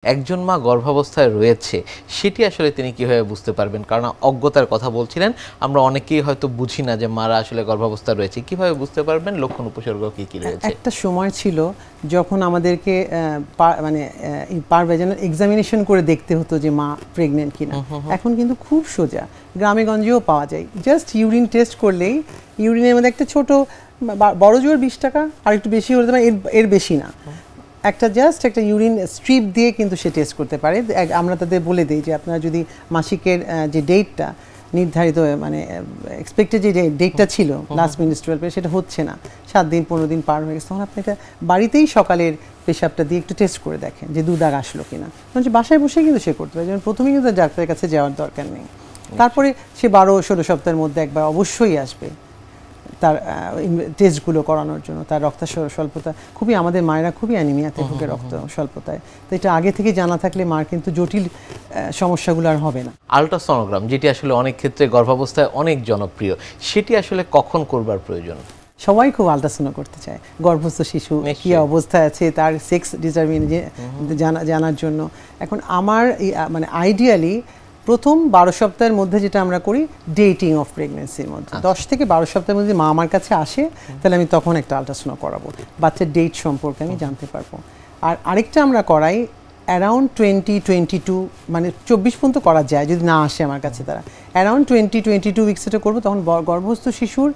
একজন মা গর্ভাবস্থায় রয়েছে সেটি আসলে তিনি কিভাবে বুঝতে পারবেন? কারণ অজ্ঞতার কথা বলছিলেন, আমরা অনেকেই হয়তো বুঝি না যে মারা আসলে গর্ভাবস্থায় রয়েছে। কিভাবে বুঝতে পারবেন? লক্ষণ উপসর্গ কি কি রয়েছে? একটা সময় ছিল যখন আমাদেরকে মানে পারভেজানাল এক্সামিনেশন করে দেখতে হতো যে মা প্রেগনেন্ট কিনা। এখন কিন্তু খুব সোজা, গ্রামে গঞ্জেও পাওয়া যায়। জাস্ট ইউরিন টেস্ট করলেই ইউরিনের মধ্যে একটা ছোট বড় জোর 20 টাকা, আর একটু বেশি হতে পারে, এর বেশি না, একটা জাস্ট একটা ইউরিন স্ট্রিপ দিয়ে কিন্তু সে টেস্ট করতে পারে। আমরা তাদের বলে দিই যে আপনারা যদি মাসিকের যে ডেটটা নির্ধারিত মানে এক্সপেক্টেড যে ডেটটা ছিল লাস্ট মিনিস্ট্রুয়াল পেরিয়ড সেটা হচ্ছে না, 7 দিন 15 দিন পার হয়ে গেছে, তখন আপনি এটা বাড়িতেই সকালের পেশাবটা দিয়ে একটু টেস্ট করে দেখেন যে দুদাগ আসলো কিনা। মানে বাসায় বসে কিন্তু সে করতে পারে, যেমন প্রথমেই কিন্তু ডাক্তারের কাছে যাওয়ার দরকার নেই। তারপরে সে 12-16 সপ্তাহের মধ্যে একবার অবশ্যই আসবে তার টেস্টগুলো করানোর জন্য। তার রক্ত স্বল্পতা খুবই, আমাদের মায়েরা খুবই অ্যানিমিয়াতে ভুগে, রক্ত স্বল্পতায়। তো এটা আগে থেকে জানা থাকলে মার কিন্তু জটিল সমস্যাগুলো আর হবে না। আল্ট্রাসনোগ্রাম, যেটি আসলে অনেক ক্ষেত্রে গর্ভাবস্থায় অনেক জনপ্রিয়, সেটি আসলে কখন করবার প্রয়োজন? সবাই খুব আল্ট্রাসাউন্ড করতে চায় গর্ভস্থ শিশু কী অবস্থায় আছে, তার সেক্স ডিটারমিন জানার জন্য। এখন আমার মানে আইডিয়ালি প্রথম 12 সপ্তাহের মধ্যে যেটা আমরা করি ডেটিং অফ প্রেগনেন্সির মধ্যে, 10 থেকে 12 সপ্তাহের মধ্যে মা আমার কাছে আসে, তাহলে আমি তখন একটা আল্ট্রাসাউন্ড করাবো, বাচ্চার ডেট সম্পর্কে আমি জানতে পারবো। আর আরেকটা আমরা করাই অ্যারাউন্ড 20-22, মানে 24 পর্যন্ত করা যায় যদি না আসে আমার কাছে তারা। অ্যারাউন্ড 20-22 উইকস এটা করবো, তখন গর্ভস্থ শিশুর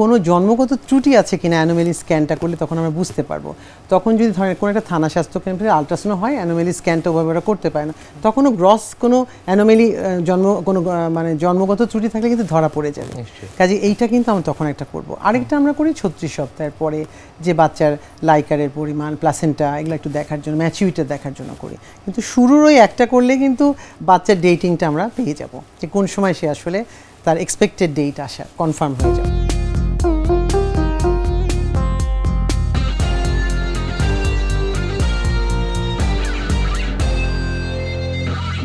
কোনো জন্মগত ত্রুটি আছে কিনা অ্যানোমেলি স্ক্যানটা করলে তখন আমরা বুঝতে পারবো। তখন যদি ধরেন কোনো একটা থানা স্বাস্থ্য কেন্দ্রে আল্ট্রাসাউন্ড হয়, অ্যানোমেলি স্ক্যানটা ওভাবে ওরা করতে পারে না, তখনও গ্রস কোনো অ্যানোমেলি কোনো মানে জন্মগত ত্রুটি থাকলে কিন্তু ধরা পড়ে যাবে। কাজে এইটা কিন্তু আমরা তখন একটা করবো। আরেকটা আমরা করি 36 সপ্তাহের পরে, যে বাচ্চার লাইকারের পরিমাণ, প্লাসেন্টা, এগুলো একটু দেখার জন্য, ম্যাচুরিটি দেখার জন্য করি। কিন্তু শুরুর ওই একটা করলে কিন্তু বাচ্চার ডেটিংটা আমরা পেয়ে যাব, যে কোন সময় সে আসলে তার এক্সপেক্টেড ডেট আসা কনফার্ম হয়ে যাবে।